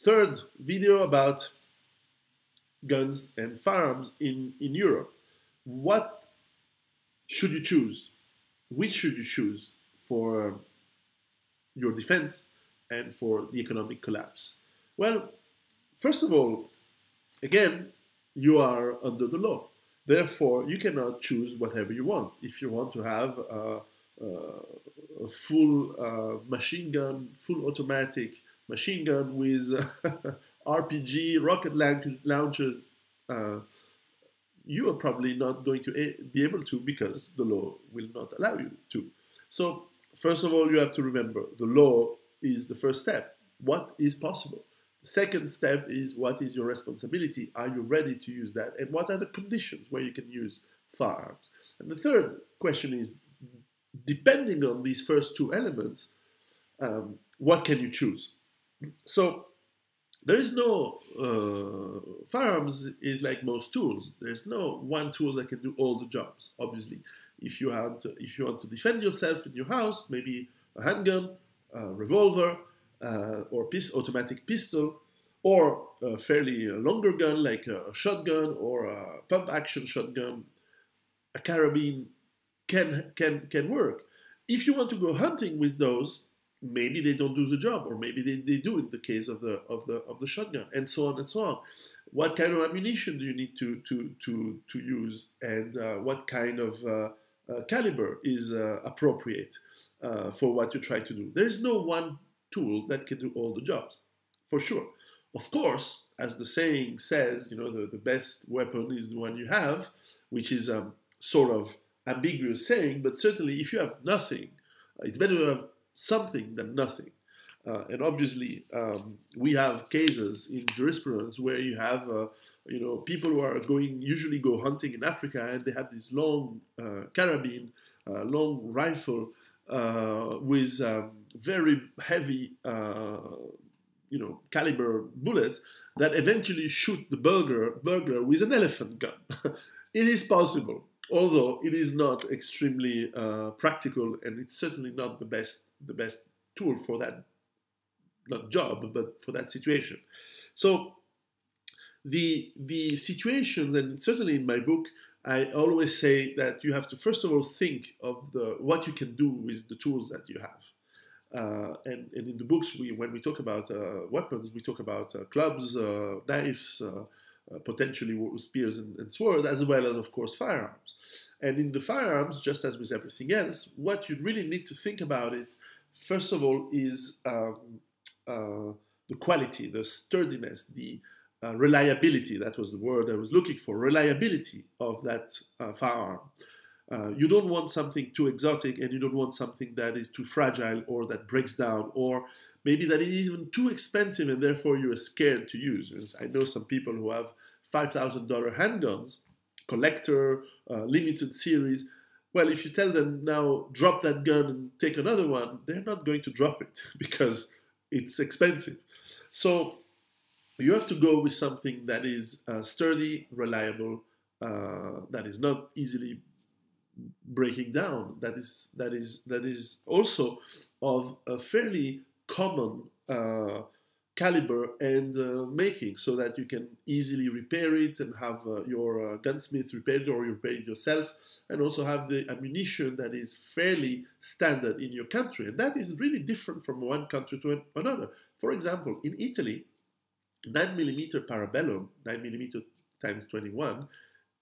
third video about guns and firearms in Europe. What should you choose? Which should you choose for your defense and for the economic collapse? Well, first of all, again, you are under the law. Therefore, you cannot choose whatever you want. If you want to have a full machine gun, full automatic machine gun with RPG, rocket launchers, you are probably not going to be able to, because the law will not allow you to. So, first of all, you have to remember the law is the first step. What is possible? The second step is, what is your responsibility? Are you ready to use that? And what are the conditions where you can use firearms? And the third question is, depending on these first two elements, what can you choose? So there is no, firearms is like most tools. There's no one tool that can do all the jobs, obviously. If you want to defend yourself in your house, maybe a handgun, a revolver, or automatic pistol, or a fairly longer gun like a shotgun or a pump action shotgun, a carabine can work. If you want to go hunting with those, maybe they don't do the job, or maybe they do in the case of the shotgun, and so on and so on. What kind of ammunition do you need to use, and what kind of caliber is appropriate for what you try to do? There is no one tool that can do all the jobs, for sure. Of course, as the saying says, you know, the best weapon is the one you have, which is a sort of ambiguous saying, but certainly if you have nothing, it's better to have something than nothing. And obviously, we have cases in jurisprudence where you have, you know, people who are usually go hunting in Africa, and they have this long carabine, long rifle with very heavy, you know, caliber bullets that eventually shoot the burglar with an elephant gun. It is possible, although it is not extremely practical, and it's certainly not the best tool for that, not job, but for that situation. So the situations, and certainly in my book, I always say that you have to first of all think of what you can do with the tools that you have. And in the books, when we talk about weapons, we talk about clubs, knives, potentially spears and swords, as well as, of course, firearms. And in the firearms, just as with everything else, what you really need to think about it, first of all, is the quality, the sturdiness, the reliability. That was the word I was looking for, reliability of that firearm. You don't want something too exotic, and you don't want something that is too fragile or that breaks down, or maybe that it is even too expensive and therefore you are scared to use. I know some people who have $5,000 handguns, collector, limited series. Well, if you tell them now, drop that gun and take another one, they're not going to drop it because it's expensive. So you have to go with something that is sturdy, reliable, that is not easily breaking down, that is also of a fairly common caliber and making, so that you can easily repair it and have your gunsmith repair it, or you repair it yourself, and also have the ammunition that is fairly standard in your country. And that is really different from one country to another. For example, in Italy, 9mm Parabellum, 9mm times 21,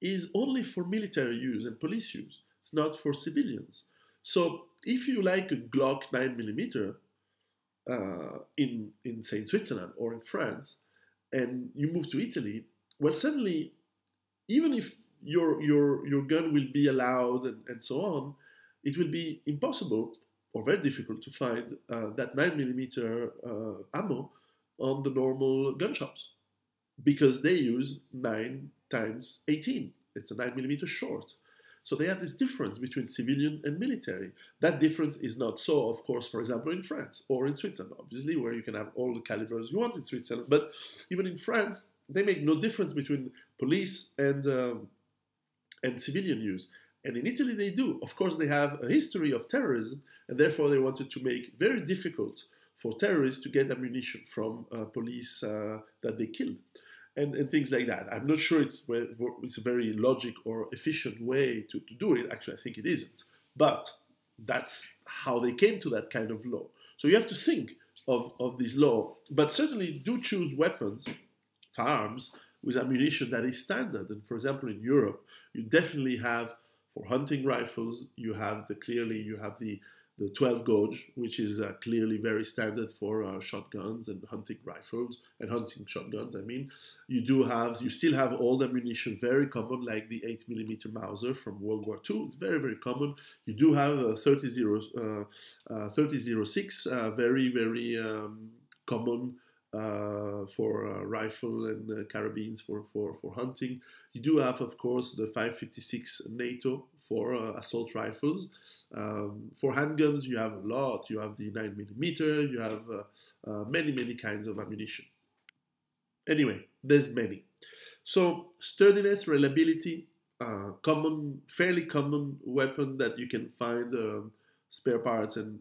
is only for military use and police use. It's not for civilians. So if you like a Glock 9mm in say, Switzerland or in France, and you move to Italy, well, suddenly, even if your gun will be allowed and so on, it will be impossible or very difficult to find that 9mm ammo on the normal gun shops, because they use 9 times 18. It's a 9mm short. So they have this difference between civilian and military. That difference is not so, of course, for example, in France or in Switzerland, obviously, where you can have all the calibers you want in Switzerland. But even in France, they make no difference between police and civilian use. And in Italy, they do. Of course, they have a history of terrorism, and therefore they wanted to make very difficult for terrorists to get ammunition from police that they killed. And things like that. I'm not sure it's a very logic or efficient way to do it. Actually, I think it isn't. But that's how they came to that kind of law. So you have to think of this law. But certainly do choose weapons, firearms, with ammunition that is standard. And for example, in Europe, you definitely have, for hunting rifles, you have the 12 gauge, which is clearly very standard for shotguns and hunting rifles and hunting shotguns. I mean, you still have old ammunition, very common, like the 8mm Mauser from World War II. It's very, very common. You do have 3006, very, very common for rifle and carabines for hunting. You do have, of course, the 5.56 NATO for assault rifles. For handguns, you have a lot. You have the 9mm. You have many, many kinds of ammunition. Anyway, there's many. So sturdiness, reliability, fairly common weapon that you can find spare parts and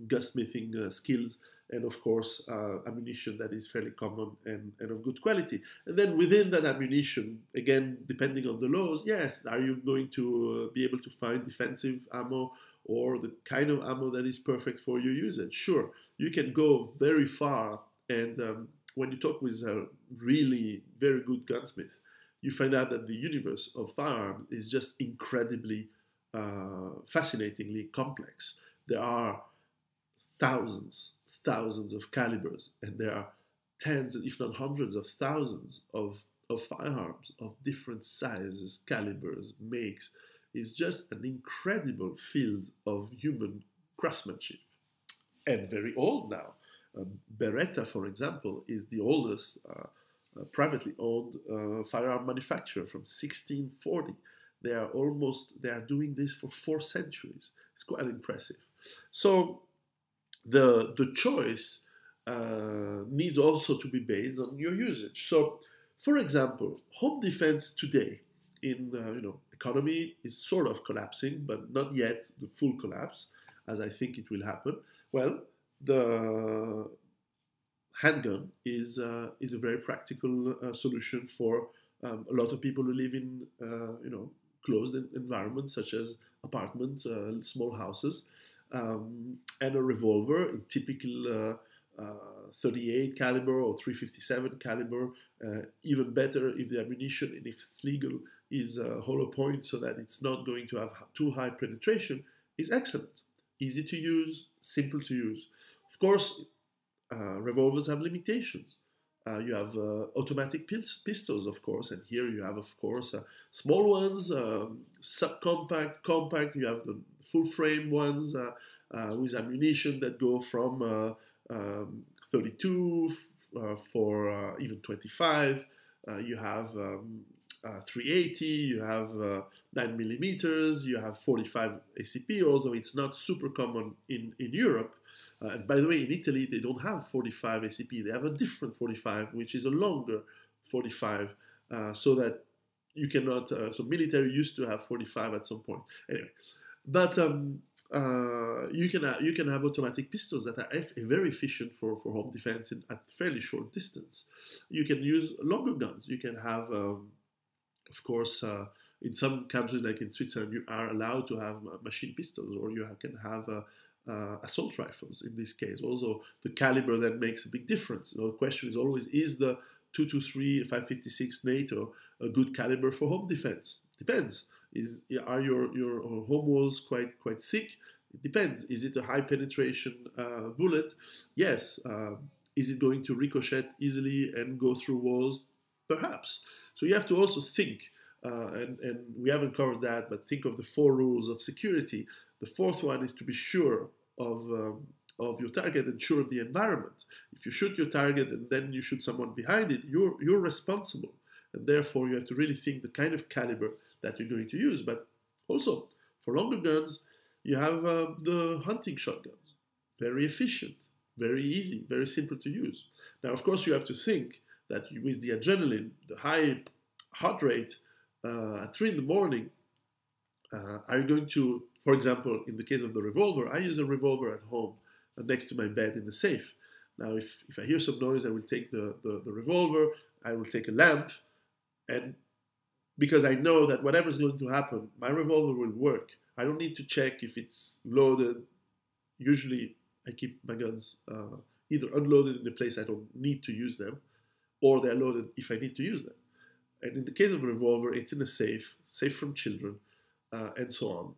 gunsmithing skills, and of course ammunition that is fairly common and of good quality. And then within that ammunition, again, depending on the laws, yes, are you going to be able to find defensive ammo or the kind of ammo that is perfect for your usage? Sure, you can go very far, and when you talk with a really very good gunsmith, you find out that the universe of firearms is just incredibly fascinatingly complex. There are thousands of calibers, and there are tens, if not hundreds of thousands of firearms of different sizes, calibers, makes. It's just an incredible field of human craftsmanship, and very old now. Beretta, for example, is the oldest privately owned firearm manufacturer from 1640. They are doing this for 4 centuries. It's quite impressive. So the choice needs also to be based on your usage. So, for example, home defense today in economy is sort of collapsing, but not yet the full collapse, as I think it will happen. Well, the handgun is a very practical solution for a lot of people who live in closed environments such as apartments, small houses, and a revolver in typical 38 caliber or 357 caliber, even better if the ammunition, and if it's legal, is hollow point so that it's not going to have too high penetration, is excellent. Easy to use, simple to use. Of course, revolvers have limitations. You have automatic pistols, of course, and here you have, of course, small ones, subcompact, compact. You have the full-frame ones with ammunition that go from 32 for even 25. You have 380. You have 9mm. You have 45 ACP, although it's not super common in Europe. And by the way, in Italy, they don't have 45 ACP. They have a different 45, which is a longer 45, so that you cannot. So military used to have 45 at some point. Anyway, but you can have automatic pistols that are very efficient for home defense at fairly short distance. You can use longer guns. You can have, of course. In some countries, like in Switzerland, you are allowed to have machine pistols, or you can have assault rifles in this case. Also, the caliber then makes a big difference. So the question is always, is the 223 556 NATO a good caliber for home defense? Depends. Are your home walls quite thick? It depends. Is it a high penetration bullet? Yes. Is it going to ricochet easily and go through walls? Perhaps. So you have to also think, and we haven't covered that, but think of the 4 rules of security. The 4th one is to be sure of your target and sure of the environment. If you shoot your target and then you shoot someone behind it, you're responsible. And therefore, you have to really think the kind of caliber that you're going to use. But also, for longer guns, you have the hunting shotguns. Very efficient, very easy, very simple to use. Now, of course, you have to think that with the adrenaline, the high heart rate at 3 in the morning, are you going to, for example, in the case of the revolver, I use a revolver at home next to my bed in the safe. Now, if I hear some noise, I will take the revolver, I will take a lamp, and because I know that whatever is going to happen, my revolver will work. I don't need to check if it's loaded. Usually, I keep my guns either unloaded in a place I don't need to use them, or they're loaded if I need to use them. And in the case of a revolver, it's in a safe from children, and so on.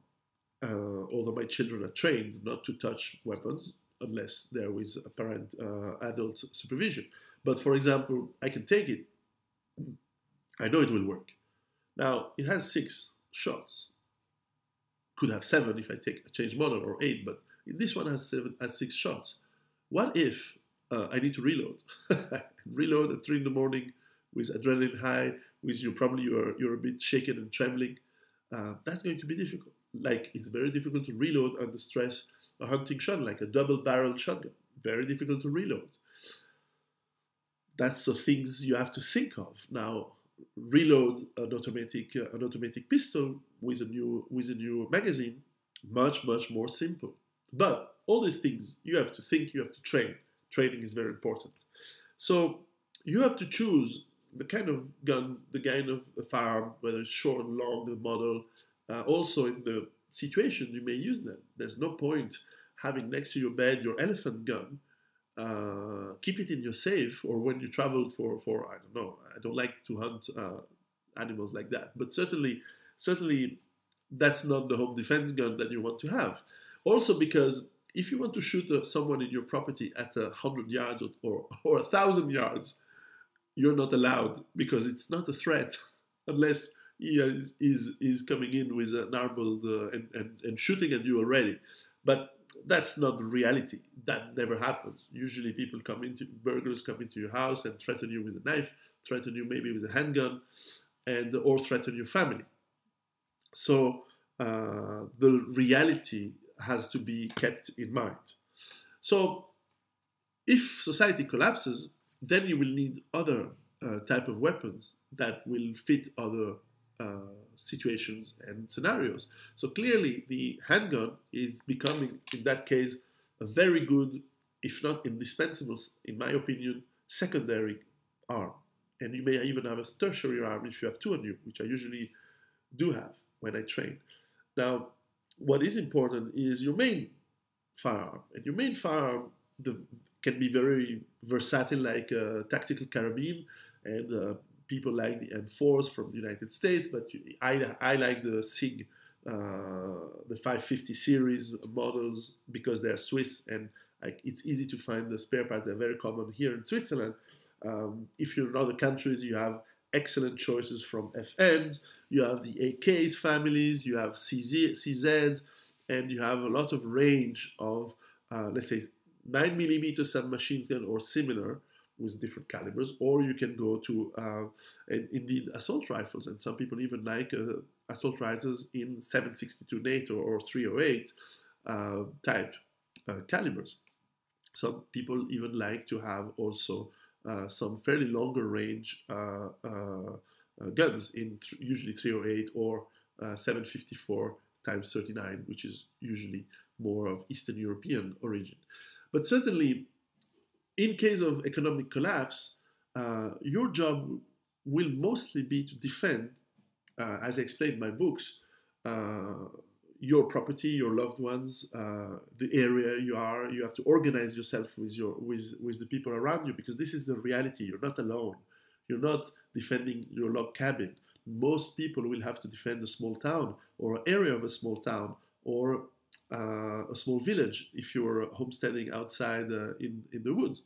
Although my children are trained not to touch weapons unless there is apparent adult supervision. But for example, I can take it. I know it will work. Now, it has 6 shots. Could have 7 if I change model, or 8, but this one has 6 shots. What if I need to reload? Reload at 3 in the morning with adrenaline high, with you're a bit shaken and trembling. That's going to be difficult. Like, it's very difficult to reload under stress. A hunting shotgun, like a double-barreled shotgun, very difficult to reload. That's the things you have to think of. Now, reload an automatic pistol with a new magazine, much more simple. But all these things you have to think, you have to train. Training is very important. So you have to choose the kind of gun, the kind of firearm, whether it's short, long, the model. Also, in the situation you may use them. There's no point having next to your bed your elephant gun. Keep it in your safe, or when you travel for I don't know. I don't like to hunt animals like that, but certainly that's not the home defense gun that you want to have. Also, because if you want to shoot someone in your property at 100 yards or 1,000 yards, you're not allowed, because it's not a threat unless he is coming in with an armed and shooting at you already. But that's not the reality. That never happens. Usually burglars come into your house and threaten you with a knife, threaten you maybe with a handgun, or threaten your family. So the reality has to be kept in mind. So if society collapses, then you will need other type of weapons that will fit other situations and scenarios. So clearly the handgun is becoming, in that case, a very good, if not indispensable, in my opinion, secondary arm. And you may even have a tertiary arm if you have 2 on you, which I usually do have when I train. Now, what is important is your main firearm. And your main firearm can be very versatile, like a tactical carabine, and people like the M4s from the United States, but I like the SIG, the 550 series models, because they're Swiss, and it's easy to find the spare parts. They're very common here in Switzerland. If you're in other countries, you have excellent choices from FNs, you have the AKs families, you have CZs, and you have a lot of range of, let's say, 9mm submachine gun or similar, with different calibers, or you can go to indeed assault rifles, and some people even like assault rifles in 7.62 NATO or 308 type calibers. Some people even like to have also some fairly longer range guns in usually 308 or 754 times 39, which is usually more of Eastern European origin. But certainly, in case of economic collapse, your job will mostly be to defend, as I explained in my books, your property, your loved ones, the area you are. You have to organize yourself with the people around you, because this is the reality. You're not alone. You're not defending your log cabin. Most people will have to defend a small town, or an area of a small town, or a small village if you're homesteading outside in the woods.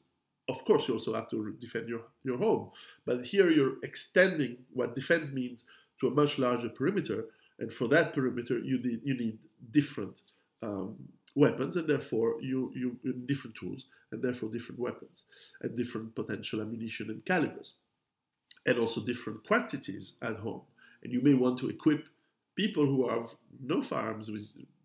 Of course, you also have to defend your home. But here you're extending what defense means to a much larger perimeter. And for that perimeter, you need different weapons, and therefore you different tools, and therefore different weapons, and different potential ammunition and calibers, and also different quantities at home. And you may want to equip people who have no firearms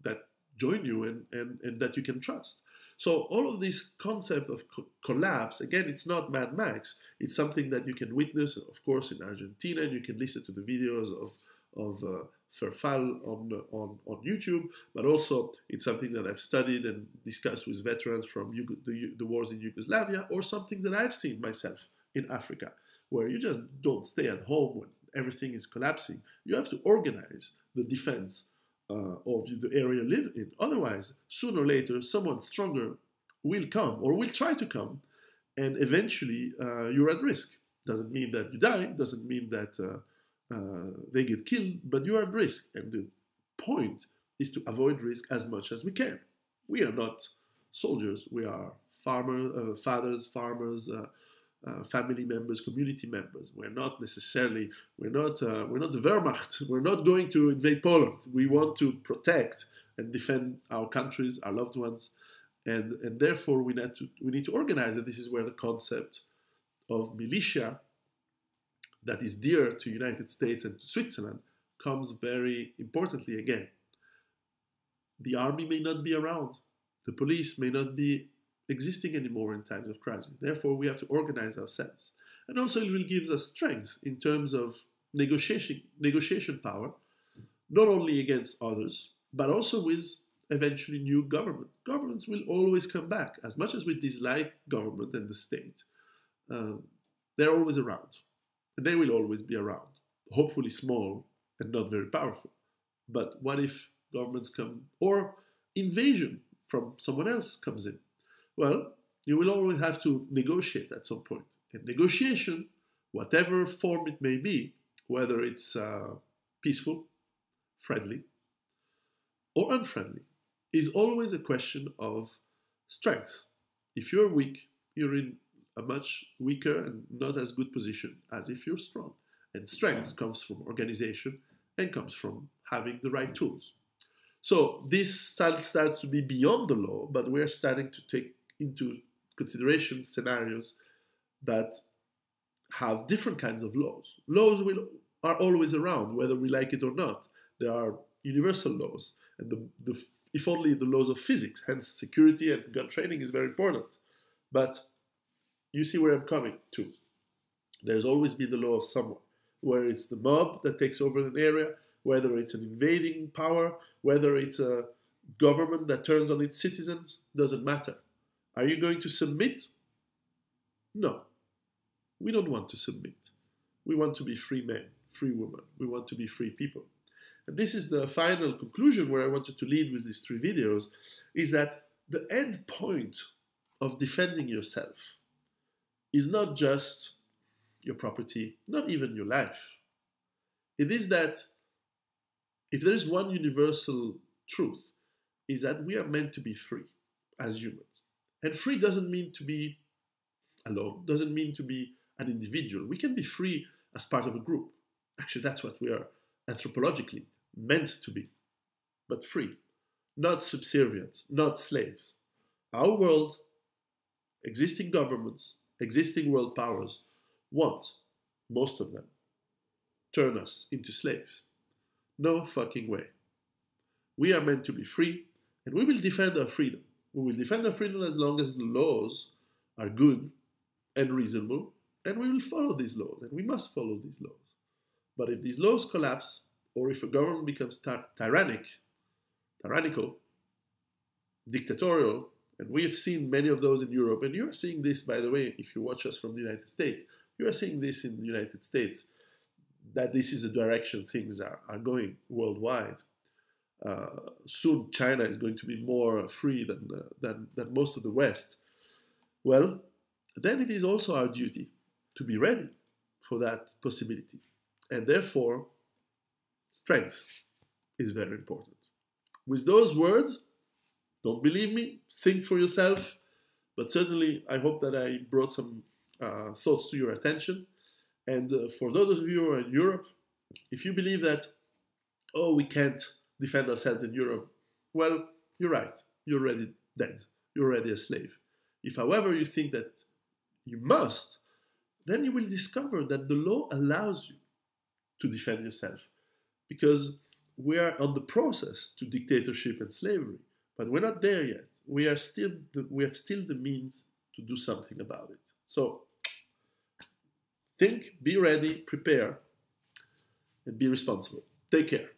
that join you and that you can trust. So all of this concept of collapse, again, it's not Mad Max. It's something that you can witness, of course, in Argentina, and you can listen to the videos of fertile on YouTube, but also it's something that I've studied and discussed with veterans from the wars in Yugoslavia, or something that I've seen myself in Africa, where you just don't stay at home when everything is collapsing. You have to organize the defense of the area you live in. Otherwise, sooner or later, someone stronger will come or will try to come, and eventually you're at risk. Doesn't mean that you die, doesn't mean that they get killed, but you're at risk. And the point is to avoid risk as much as we can. We are not soldiers, we are fathers, farmers, family members, community members. We're not the Wehrmacht. We're not going to invade Poland. We want to protect and defend our countries, our loved ones, and therefore we need to organize it. This is where the concept of militia, that is dear to United States and to Switzerland, comes very importantly again. The army may not be around. The police may not be existing anymore in times of crisis. Therefore, we have to organize ourselves. And also it will give us strength in terms of negotiation power, not only against others, but also with eventually new government. Governments will always come back. As much as we dislike government and the state, they're always around. And they will always be around. Hopefully small and not very powerful. But what if governments come, or invasion from someone else comes in? Well, you will always have to negotiate at some point. And negotiation, whatever form it may be, whether it's peaceful, friendly, or unfriendly, is always a question of strength. If you're weak, you're in a much weaker and not as good position as if you're strong. And strength comes from organization and comes from having the right tools. So this starts to be beyond the law, but we're starting to take into consideration scenarios that have different kinds of laws. Laws are always around, whether we like it or not. There are universal laws, and if only the laws of physics, hence security and gun training is very important. But you see where I'm coming to. There's always been the law of someone, where it's the mob that takes over an area, whether it's an invading power, whether it's a government that turns on its citizens, doesn't matter. Are you going to submit? No. We don't want to submit. We want to be free men, free women. We want to be free people. And this is the final conclusion where I wanted to lead with these 3 videos, is that the end point of defending yourself is not just your property, not even your life. It is that if there is one universal truth, is that we are meant to be free as humans. And free doesn't mean to be alone, doesn't mean to be an individual. We can be free as part of a group. Actually, that's what we are anthropologically meant to be. But free, not subservient, not slaves. Our world, existing governments, existing world powers want, most of them, turn us into slaves. No fucking way. We are meant to be free, and we will defend our freedom. We will defend our freedom as long as the laws are good and reasonable, and we will follow these laws, and we must follow these laws. But if these laws collapse, or if a government becomes tyrannical, dictatorial, and we have seen many of those in Europe, and you are seeing this, by the way, if you watch us from the United States, you are seeing this in the United States, that this is the direction things are going worldwide. Soon China is going to be more free than most of the West. Well, then it is also our duty to be ready for that possibility. And therefore, strength is very important. With those words, don't believe me, think for yourself, but certainly I hope that I brought some thoughts to your attention. And for those of you who are in Europe, if you believe that, oh, we can't defend ourselves in Europe, well, you're right. You're already dead. You're already a slave. If, however, you think that you must, then you will discover that the law allows you to defend yourself, because we are on the process to dictatorship and slavery, but we're not there yet. We have still the means to do something about it. So think, be ready, prepare, and be responsible. Take care.